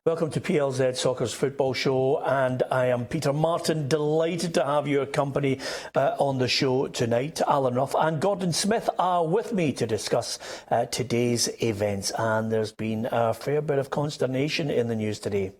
Welcome to PLZ Soccer's football show, and I am Peter Martin, delighted to have your company on the show tonight. Alan Ruff and Gordon Smith are with me to discuss today's events, and there's been a fair bit of consternation in the news today.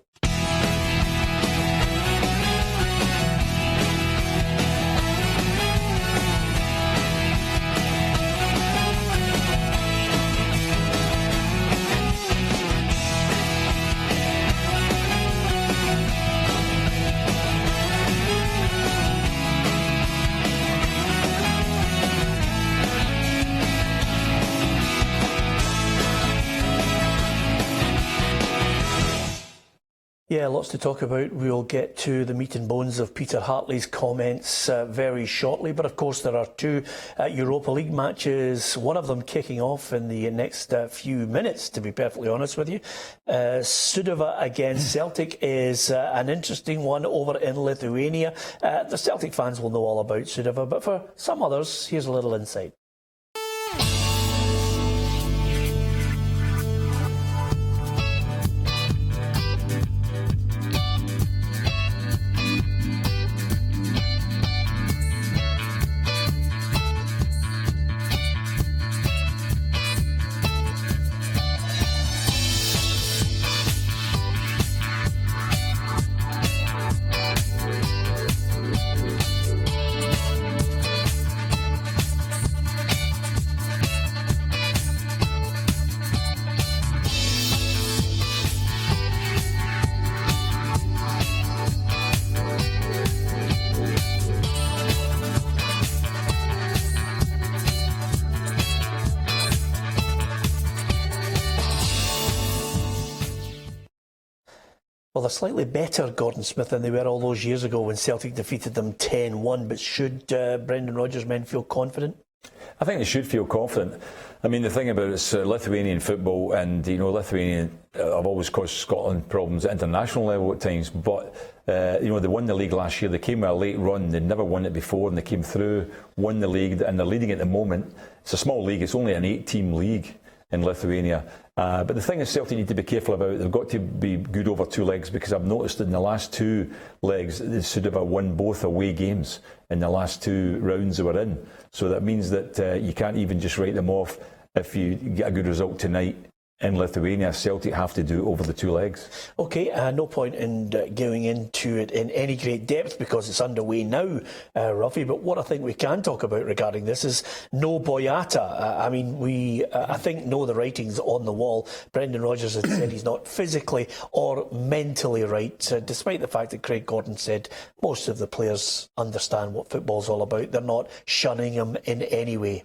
Yeah, lots to talk about. We'll get to the meat and bones of Peter Hartley's comments very shortly. But of course, there are two Europa League matches, one of them kicking off in the next few minutes, to be perfectly honest with you. Suduva against Celtic is an interesting one over in Lithuania. The Celtic fans will know all about Suduva, but for some others, here's a little insight. Well, they're slightly better, Gordon Smith, than they were all those years ago when Celtic defeated them 10-1. But should Brendan Rodgers' men feel confident? I think they should feel confident. I mean, the thing about it's Lithuanian football, and Lithuania have always caused Scotland problems at international level at times. But they won the league last year. They came with a late run. They'd never won it before, and they came through, won the league, and they're leading at the moment. It's a small league. It's only an 8-team league in Lithuania. But the thing is, Celtic need to be careful about, they've got to be good over two legs, because I've noticed in the last two legs they should have won both away games in the last two rounds they were in. So that means that you can't even just write them off if you get a good result tonight in Lithuania. Celtic have to do it over the two legs. OK, no point in going into it in any great depth because it's underway now, Ruffy. But what I think we can talk about regarding this is no Boyata. I mean, we, I think, know the writing's on the wall. Brendan Rodgers has said he's not physically or mentally right, despite the fact that Craig Gordon said most of the players understand what football's all about. They're not shunning him in any way.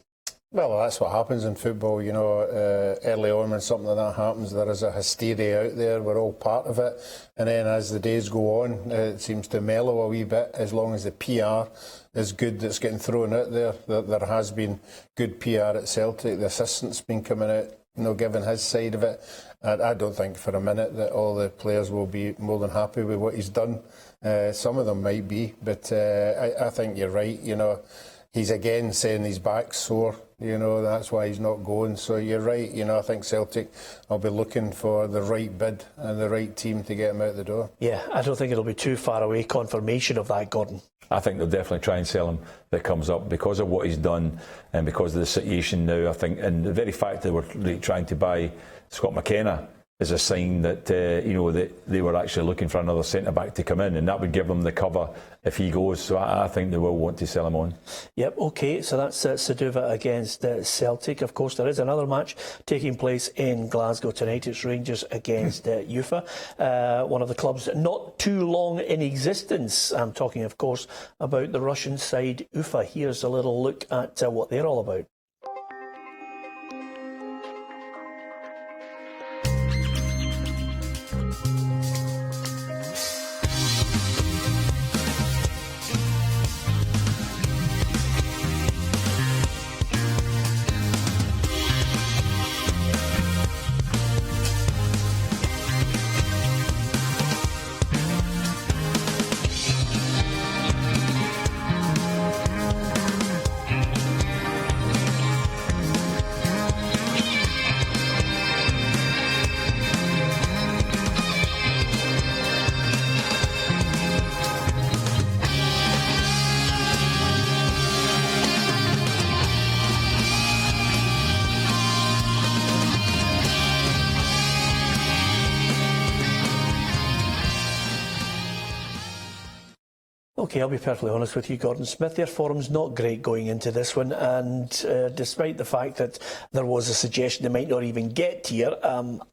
Well, that's what happens in football, early on when something like that happens, there is a hysteria out there, we're all part of it, and then as the days go on, it seems to mellow a wee bit, as long as the PR is good that's getting thrown out there. There has been good PR at Celtic, the assistant's been coming out, giving his side of it. I don't think for a minute that all the players will be more than happy with what he's done. Some of them might be, but I think you're right, he's again saying his back's sore, that's why he's not going. So you're right, I think Celtic will be looking for the right bid and the right team to get him out the door. Yeah, I don't think it'll be too far away confirmation of that, Gordon. I think they'll definitely try and sell him that comes up because of what he's done and because of the situation now, I think. And the very fact that we're trying to buy Scott McKenna is a sign that that they were actually looking for another centre-back to come in, and that would give them the cover if he goes. So I think they will want to sell him on. Yep, OK, so that's Suduva against Celtic. Of course, there is another match taking place in Glasgow tonight. It's Rangers against Ufa, one of the clubs not too long in existence. I'm talking, of course, about the Russian side Ufa. Here's a little look at what they're all about. Okay, I'll be perfectly honest with you, Gordon Smith. Their form's not great going into this one, and despite the fact that there was a suggestion they might not even get here,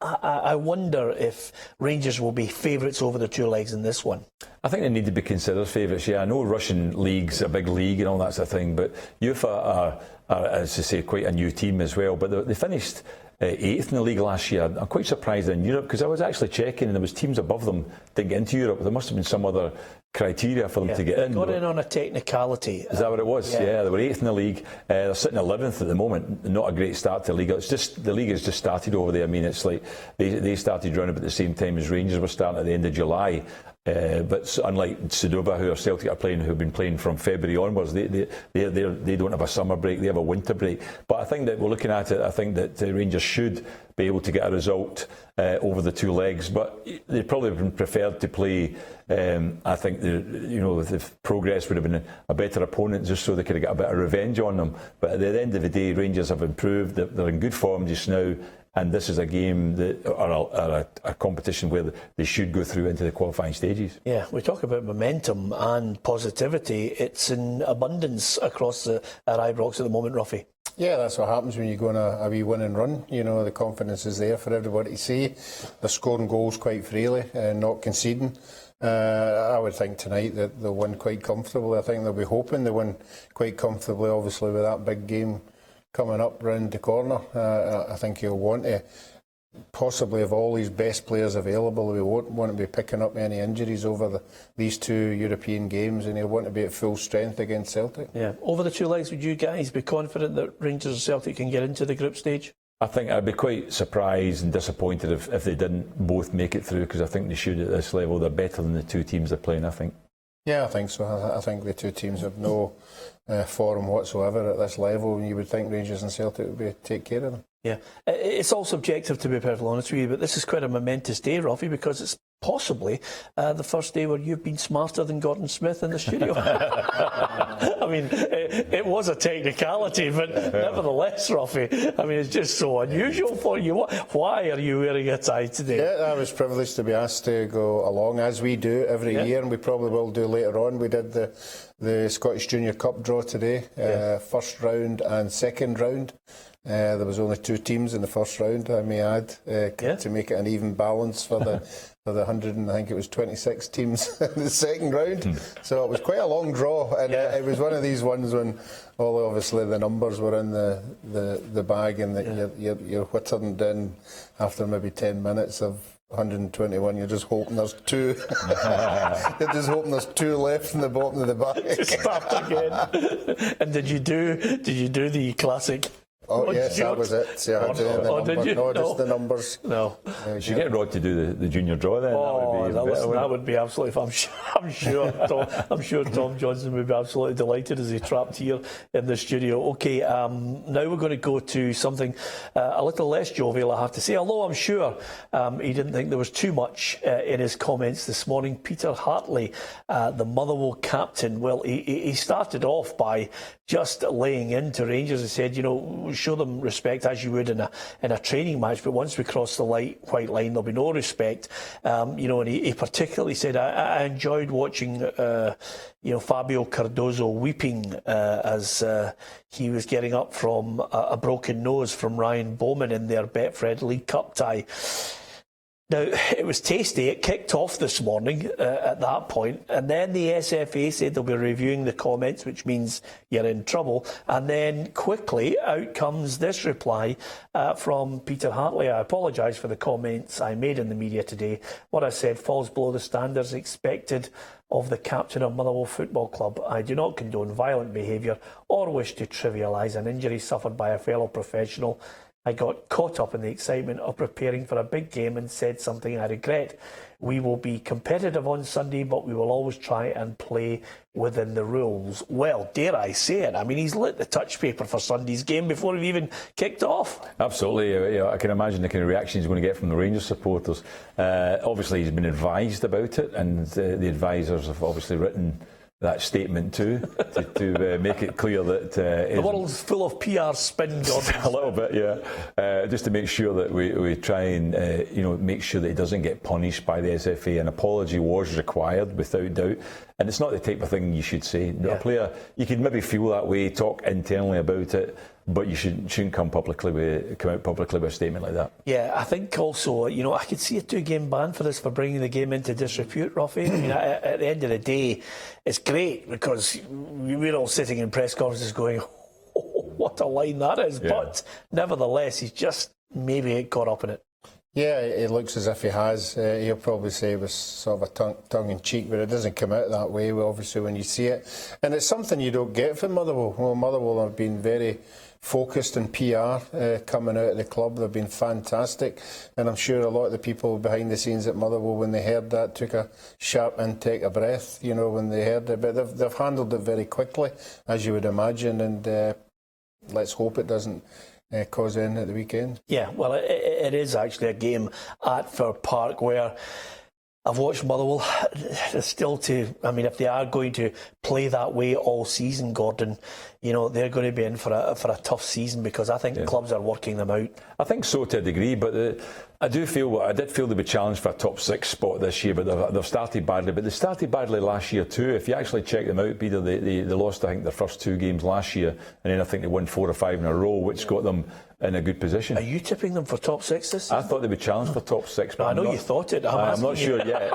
I wonder if Rangers will be favourites over the two legs in this one. I think they need to be considered favourites. Yeah, I know Russian league's a big league and all that sort of thing, but UEFA are, as I say, quite a new team as well. But they finished 8th in the league last year. I'm quite surprised in Europe, because I was actually checking and there was teams above them didn't get into Europe. There must have been some other criteria for them to get in. Got in on a technicality. Is that what it was? Yeah, they were 8th in the league. They're sitting 11th at the moment. Not a great start to the league. It's just the league has just started over there. I mean, it's like they started round about the same time as Rangers were starting at the end of July. But unlike Sedova, who are Celtic are playing, who've been playing from February onwards, they don't have a summer break, they have a winter break. But I think that we're looking at it, I think that Rangers should be able to get a result over the two legs, but they'd probably have preferred to play. I think the Progress would have been a better opponent, just so they could have got a bit of revenge on them. But at the end of the day, Rangers have improved. They're in good form just now. And this is a game or a competition where they should go through into the qualifying stages. Yeah, we talk about momentum and positivity. It's in abundance across the Ibrox at the moment, Ruffy. Yeah, that's what happens when you go on a wee win and run. You know, the confidence is there for everybody to see. They're scoring goals quite freely and not conceding. I would think tonight that they'll win quite comfortably. I think they'll be hoping they win quite comfortably, obviously, with that big game coming up round the corner. I think he'll want to possibly have all his best players available. We won't want to be picking up any injuries over these two European games, and he'll want to be at full strength against Celtic. Yeah. Over the two legs, would you guys be confident that Rangers and Celtic can get into the group stage? I think I'd be quite surprised and disappointed if they didn't both make it through, because I think they should at this level. They're better than the two teams they're playing, I think. Yeah, I think so. I think the two teams have no form whatsoever at this level, and you would think Rangers and Celtic would take care of them. Yeah, it's all subjective, to be perfectly honest with you, but this is quite a momentous day, Ruffy, because it's possibly the first day where you've been smarter than Gordon Smith in the studio. I mean, it was a technicality, but nevertheless, Ruffy, I mean, it's just so unusual for you. Why are you wearing a tie today? Yeah, I was privileged to be asked to go along, as we do every year, and we probably will do later on. We did the Scottish Junior Cup draw today, first round and second round. There was only two teams in the first round, I may add, to make it an even balance for the 100 and I think it was 26 teams in the second round. So it was quite a long draw, and it was one of these ones when obviously the numbers were in the bag, and that you're whittering down after maybe 10 minutes of 121. You're just hoping there's two. You're just hoping there's two left in the bottom of the bag. Start again. And did you do the classic? Oh, yes, that was it. See, I did you? No, just the numbers. No. You should get Rod to do the junior draw then. That would be absolutely fun. I'm sure Tom Johnson would be absolutely delighted as he trapped here in the studio. Okay, now we're going to go to something a little less jovial, I have to say, although I'm sure he didn't think there was too much in his comments this morning. Peter Hartley, the Motherwell captain, well, he started off by just laying into Rangers. He said, show them respect as you would in a training match, but once we cross the white line, there'll be no respect. And he particularly said, I enjoyed watching Fabio Cardozo weeping as he was getting up from a broken nose from Ryan Bowman in their Betfred League Cup tie. Now, it was tasty. It kicked off this morning at that point, and then the SFA said they'll be reviewing the comments, which means you're in trouble. And then quickly out comes this reply from Peter Hartley. I apologise for the comments I made in the media today. What I said falls below the standards expected of the captain of Motherwell Football Club. I do not condone violent behaviour or wish to trivialise an injury suffered by a fellow professional. I got caught up in the excitement of preparing for a big game and said something I regret. We will be competitive on Sunday, but we will always try and play within the rules. Well, dare I say it, I mean, he's lit the touch paper for Sunday's game before it even kicked off. Absolutely. I can imagine the kind of reaction he's going to get from the Rangers supporters. Obviously, he's been advised about it, and the advisors have obviously written that statement too, to make it clear that the world's full of PR spin, Gordon. A little bit, yeah. Just to make sure that we try and make sure that he doesn't get punished by the SFA. An apology was required, without doubt. And it's not the type of thing you should say. A player, you can maybe feel that way, talk internally about it, but you shouldn't come out publicly with a statement like that. Yeah, I think also, I could see a 2-game ban for this, for bringing the game into disrepute, Ruffy. I mean, at the end of the day, it's great because we're all sitting in press conferences going, oh, what a line that is. Yeah. But nevertheless, he's just maybe caught up in it. Yeah, it looks as if he has. He'll probably say it was sort of a tongue-in-cheek, but it doesn't come out that way, obviously, when you see it. And it's something you don't get from Motherwell. Well, Motherwell have been very focused on PR coming out of the club. They've been fantastic. And I'm sure a lot of the people behind the scenes at Motherwell, when they heard that, took a sharp intake of breath, when they heard it. But they've handled it very quickly, as you would imagine. And let's hope it doesn't cause in at the weekend. Yeah, well, it is actually a game at Fir Park where I've watched Motherwell. Still if they are going to play that way all season, Gordon, they're going to be in for a tough season, because I think clubs are working them out. I think so, to a degree, but I did feel they'd be challenged for a top 6 spot this year, but they've started badly. But they started badly last year too. If you actually check them out, Peter, they lost, I think, their first 2 games last year, and then I think they won 4 or 5 in a row, which got them in a good position. Are you tipping them for top 6 this season? I thought they'd be challenged for top 6, but I know you thought it. I'm not sure yet.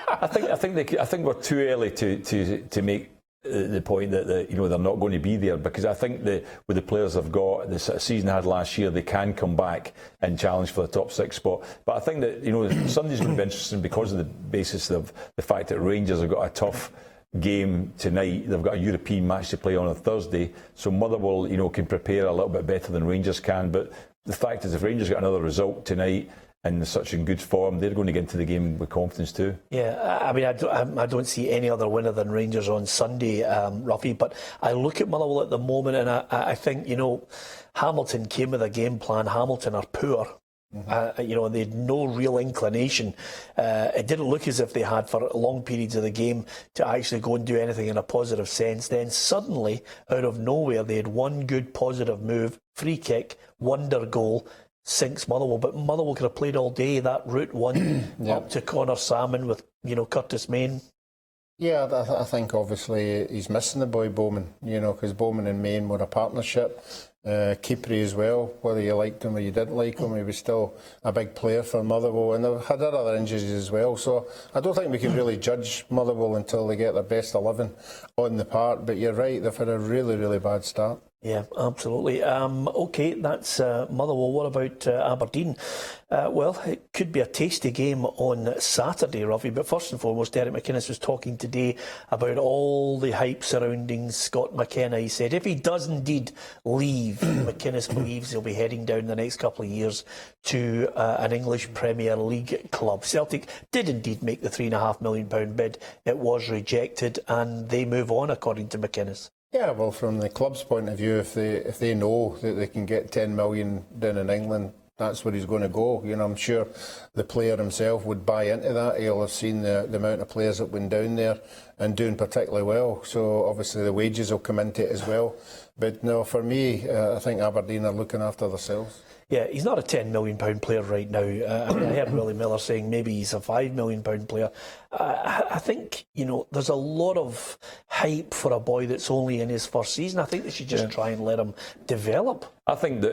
I think we're too early to make the point that they're not going to be there, because I think that with the players they've got, the season they had last year, they can come back and challenge for the top 6 spot. But I think that Sunday's going to be interesting because of the basis of the fact that Rangers have got a tough game tonight. They've got a European match to play on Thursday, so Motherwell can prepare a little bit better than Rangers can. But the fact is, if Rangers get another result tonight and such in good form, they're going to get into the game with confidence too. Yeah, I mean, I don't see any other winner than Rangers on Sunday, Ruffy. But I look at Motherwell at the moment, and I think Hamilton came with a game plan. Hamilton are poor. They had no real inclination. It didn't look as if they had for long periods of the game to actually go and do anything in a positive sense. Then suddenly, out of nowhere, they had one good positive move, free kick, wonder goal, sinks Motherwell. But Motherwell could have played all day that route one up to Connor Salmon with Curtis Main. Yeah, I think obviously he's missing the boy Bowman, because Bowman and Main were a partnership. Kipri as well, whether you liked him or you didn't like him, he was still a big player for Motherwell, and they've had other injuries as well. So I don't think we can really judge Motherwell until they get their best 11 on the park. But you're right, they've had a really, really bad start. Yeah, absolutely. OK, that's Motherwell. What about Aberdeen? Well, it could be a tasty game on Saturday, Ruffy. But first and foremost, Derek McInnes was talking today about all the hype surrounding Scott McKenna. He said if he does indeed leave, McInnes believes he'll be heading down the next couple of years to an English Premier League club. Celtic did indeed make the £3.5 million bid. It was rejected, and they move on, according to McInnes. Yeah, well, from the club's point of view, if they know that they can get 10 million down in England, that's where he's going to go. I'm sure the player himself would buy into that. He'll have seen the amount of players that went down there and doing particularly well. So obviously the wages will come into it as well. But no, for me, I think Aberdeen are looking after themselves. Yeah, he's not a £10 million player right now. I heard Willie Miller saying maybe he's a £5 million player. I think, there's a lot of hype for a boy that's only in his first season. I think they should just try and let him develop. I think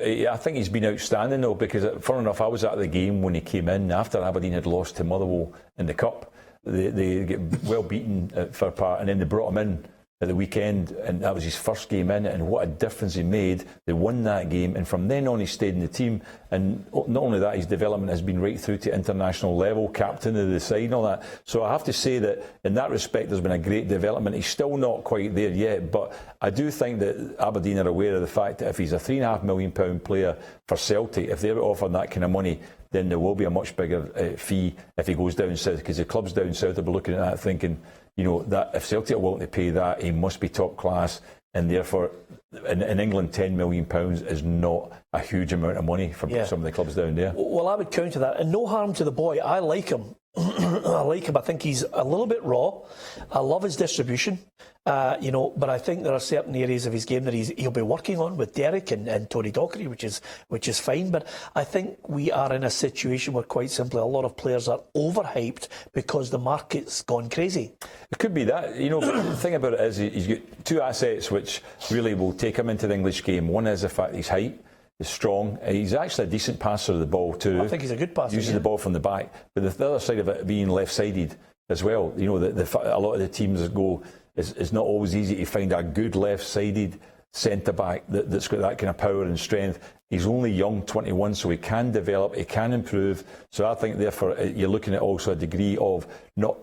he's been outstanding, though, because, fun enough, I was at the game when he came in after Aberdeen had lost to Motherwell in the Cup. They get well beaten at Fir Park, and then they brought him in at the weekend, and that was his first game in it, and what a difference he made. They won that game, and from then on he stayed in the team, and not only that, his development has been right through to international level, captain of the side and all that. So I have to say that in that respect there's been a great development. He's still not quite there yet, but I do think that Aberdeen are aware of the fact that if he's a £3.5 million player for Celtic, if they're offering that kind of money, then there will be a much bigger fee if he goes down south, because the clubs down south will be looking at that thinking, that if Celtic are willing to pay that, he must be top class, and therefore in England £10 million is not a huge amount of money for some of the clubs down there. Well, I would counter that, and no harm to the boy. I like him. I like him. I think he's a little bit raw. I love his distribution, but I think there are certain areas of his game that he'll be working on with Derek and Tony Dockery, which is fine. But I think we are in a situation where, quite simply, a lot of players are overhyped because the market's gone crazy. It could be that. But the thing about it is he's got two assets which really will take him into the English game. One is the fact that he's height. Is strong. He's actually a decent passer of the ball too. I think he's a good passer. Uses the ball from the back, but the other side of it being left-sided as well. A lot of the teams go. It's not always easy to find a good left-sided centre back that's got that kind of power and strength. He's only young, 21, so he can develop, he can improve. So I think therefore you're looking at also a degree of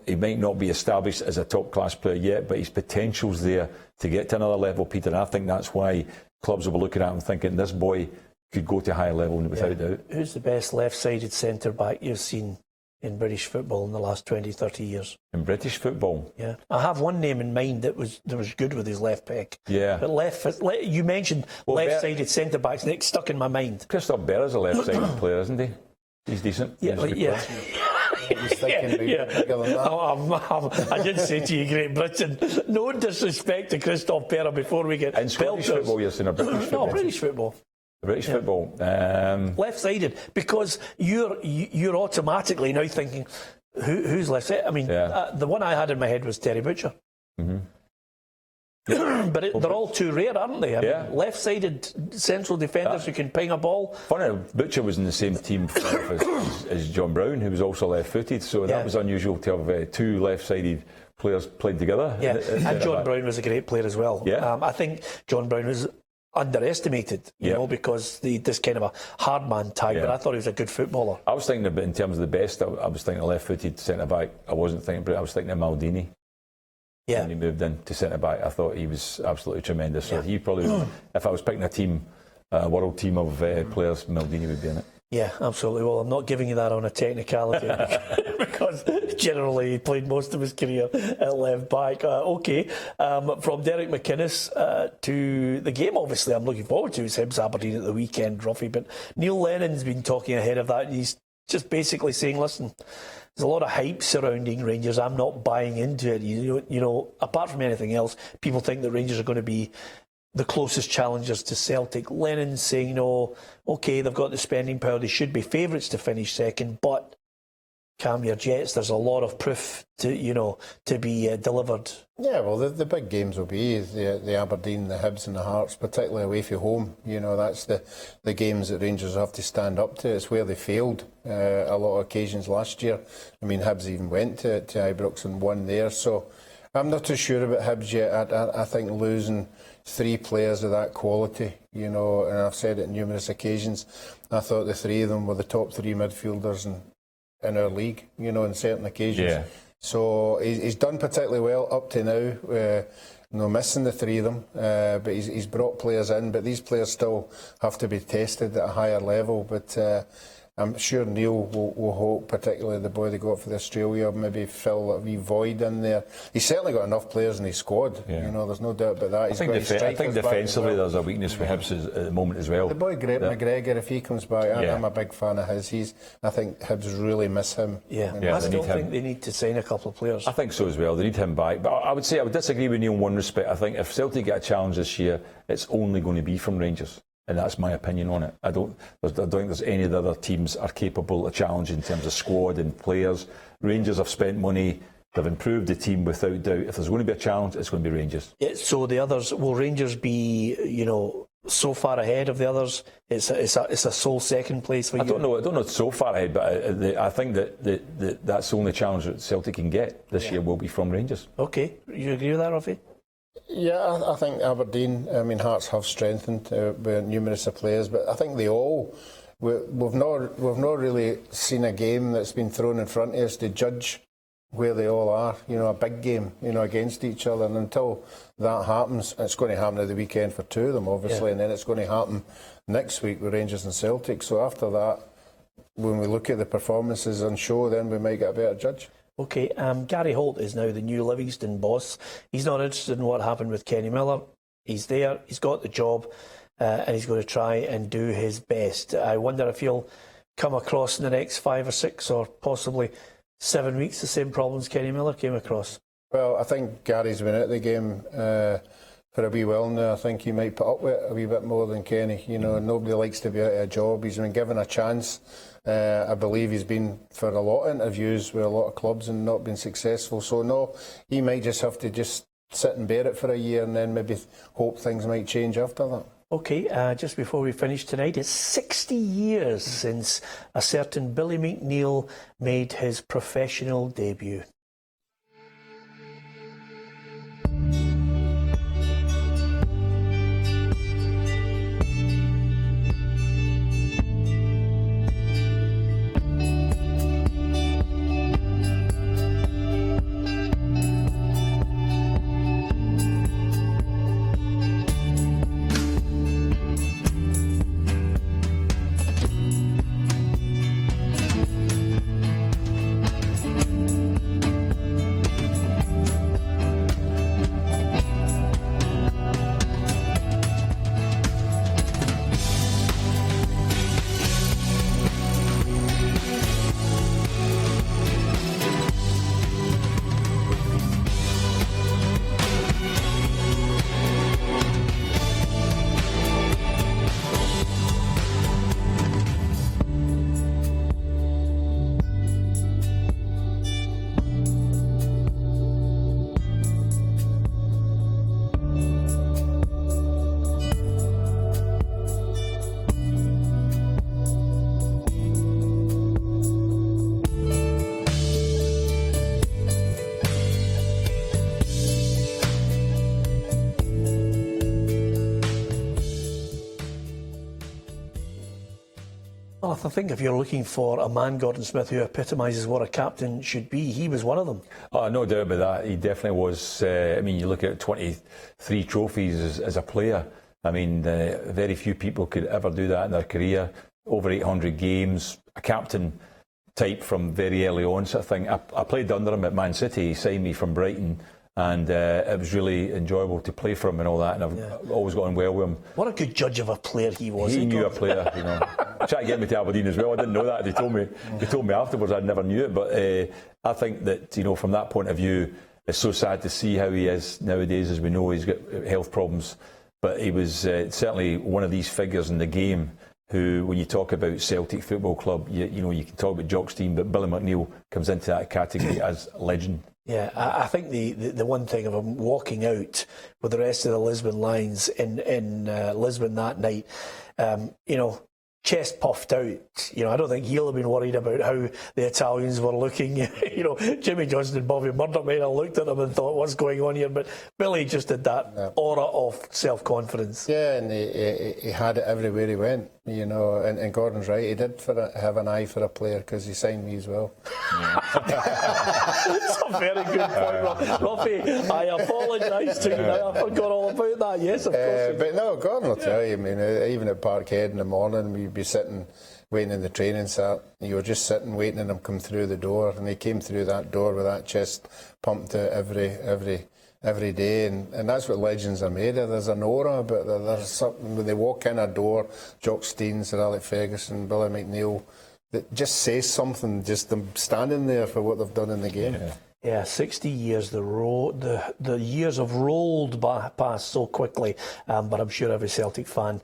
he might not be established as a top-class player yet, but his potential's there to get to another level, Peter. And I think that's why clubs will be looking at him thinking this boy could go to a higher level without doubt. Who's the best left-sided centre-back you've seen in British football in the last 20, 30 years? In British football? Yeah. I have one name in mind that was good with his left peg. Yeah. But you mentioned left-sided centre-backs, and it stuck in my mind. Christoph Berra's a left-sided player, isn't he? He's decent. Yeah. I did say to you, Great Britain, no disrespect to Christoph Berra before we get in Scottish football, you're saying, or British football? No, British football. British football. Left-sided, because you're automatically now thinking, who's left-sided? I mean, the one I had in my head was Terry Butcher. Mm-hmm. But they're all too rare, aren't they? I mean, left-sided central defenders who can ping a ball. Funny, Butcher was in the same team as John Brown, who was also left-footed, so that was unusual to have two left-sided players played together. Yeah, and John Brown was a great player as well. Yeah. I think John Brown was underestimated, because this kind of a hard man tag, but I thought he was a good footballer. I was thinking in terms of the best, I was thinking a left-footed centre-back. I wasn't thinking, but I was thinking of Maldini. Yeah. When he moved into centre-back, I thought he was absolutely tremendous. So he probably, if I was picking a world team of players, Maldini would be in it. Yeah, absolutely. Well, I'm not giving you that on a technicality because generally he played most of his career at left back. From Derek McInnes to the game, obviously, I'm looking forward to is Hibs Aberdeen at the weekend, Ruffy. But Neil Lennon's been talking ahead of that. He's just basically saying, listen, there's a lot of hype surrounding Rangers. I'm not buying into it. Apart from anything else, people think that Rangers are going to be the closest challengers to Celtic. Lennon's saying, they've got the spending power. They should be favourites to finish second, but calm your jets. There's a lot of proof to be delivered. Yeah, well, the big games will be the Aberdeen, the Hibs and the Hearts, particularly away from home. That's the games that Rangers have to stand up to. It's where they failed a lot of occasions last year. I mean, Hibs even went to Ibrox and won there. So I'm not too sure about Hibs yet. I think losing three players of that quality, and I've said it on numerous occasions, I thought the three of them were the top three midfielders in our league, on certain occasions. Yeah. So he's done particularly well up to now, missing the three of them, but he's brought players in, but these players still have to be tested at a higher level. But I'm sure Neil will hope, particularly the boy they got for Australia, maybe fill a wee void in there. He's certainly got enough players in his squad. Yeah. There's no doubt about that. I think defensively there's a weakness for Hibs at the moment as well. The boy McGregor, if he comes back, I'm a big fan of his. I think Hibs really miss him. I still think they need to sign a couple of players. I think so as well. They need him back. But I would disagree with Neil in one respect. I think if Celtic get a challenge this year, it's only going to be from Rangers. And that's my opinion on it. I don't think there's any of the other teams are capable of challenge in terms of squad and players. Rangers have spent money. They've improved the team without doubt. If there's going to be a challenge, it's going to be Rangers. Yeah, so the others, will Rangers be, so far ahead of the others? It's a sole second place for you? I don't know so far ahead, but I think that that's the only challenge that Celtic can get this year will be from Rangers. Okay. You agree with that, Ruffy? Yeah, I think Aberdeen, Hearts have strengthened with numerous of players, but I think we've not really seen a game that's been thrown in front of us to judge where they all are, a big game, against each other. And until that happens, it's going to happen at the weekend for two of them, obviously, and then it's going to happen next week with Rangers and Celtic. So after that, when we look at the performances on show, then we might get a better judge. Okay, Gary Holt is now the new Livingston boss. He's not interested in what happened with Kenny Miller. He's there, he's got the job, and he's going to try and do his best. I wonder if he'll come across in the next 5 or 6 or possibly 7 weeks, the same problems Kenny Miller came across. Well, I think Gary's been out of the game for a wee while now. I think he might put up with it a wee bit more than Kenny. You know, nobody likes to be out of a job. He's been given a chance. I believe he's been for a lot of interviews with a lot of clubs and not been successful. So no, he might just have to just sit and bear it for a year and then maybe hope things might change after that. OK, just before we finish tonight, it's 60 years since a certain Billy McNeill made his professional debut. Well, I think if you're looking for a man, Gordon Smith, who epitomises what a captain should be, he was one of them. Oh, no doubt about that. He definitely was. I mean, you look at 23 trophies as a player. I mean, very few people could ever do that in their career. Over 800 games, a captain type from very early on sort of thing. I played under him at Man City. He signed me from Brighton. And it was really enjoyable to play for him and all that, and I've always got on well with him. What a good judge of a player he was. He knew a player, you know. Tried to get me to Aberdeen as well. I didn't know that. They told me afterwards. I never knew it, but I think that, you know, from that point of view, it's so sad to see how he is nowadays. As we know, he's got health problems, but he was certainly one of these figures in the game who, when you talk about Celtic Football Club, you know, you can talk about Jockstein, but Billy McNeill comes into that category as legend. Yeah, I think the one thing of him walking out with the rest of the Lisbon Lions in Lisbon that night, you know, chest puffed out. You know, I don't think he'll have been worried about how the Italians were looking. You know, Jimmy Johnson and Bobby Murdoch may have looked at him and thought, what's going on here? But Billy just had that aura of self-confidence. Yeah, and he had it everywhere he went. You know, and Gordon's right. He did have an eye for a player because he signed me as well. That's a very good point, Ruffy. I apologise to you now. I forgot all about that. Yes, of course. But no, Gordon will tell you. I mean, even at Parkhead in the morning, we'd be sitting waiting in the training set. You were just sitting waiting and him come through the door, and he came through that door with that chest pumped out every day, and that's what legends are made of. There's an aura, but there's something when they walk in a door. Jockstein, Sir Alec Ferguson, Billy McNeill, that just says something. Just them standing there for what they've done in the game. Yeah, 60 years. The years have rolled past so quickly, but I'm sure every Celtic fan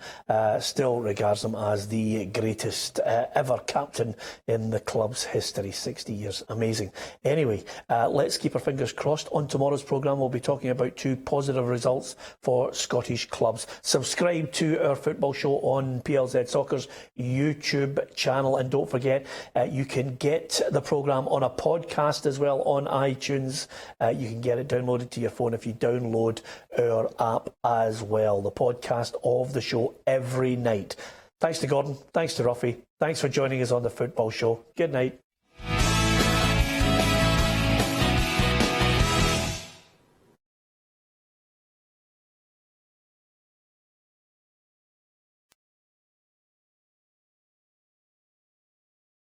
still regards him as the greatest ever captain in the club's history. 60 years, amazing. Anyway, let's keep our fingers crossed. On tomorrow's programme, we'll be talking about 2 positive results for Scottish clubs. Subscribe to our football show on PLZ Soccer's YouTube channel, and don't forget, you can get the programme on a podcast as well on iTunes. You can get it downloaded to your phone if you download our app as well. The podcast of the show every night. Thanks to Gordon. Thanks to Ruffy. Thanks for joining us on the football show. Good night.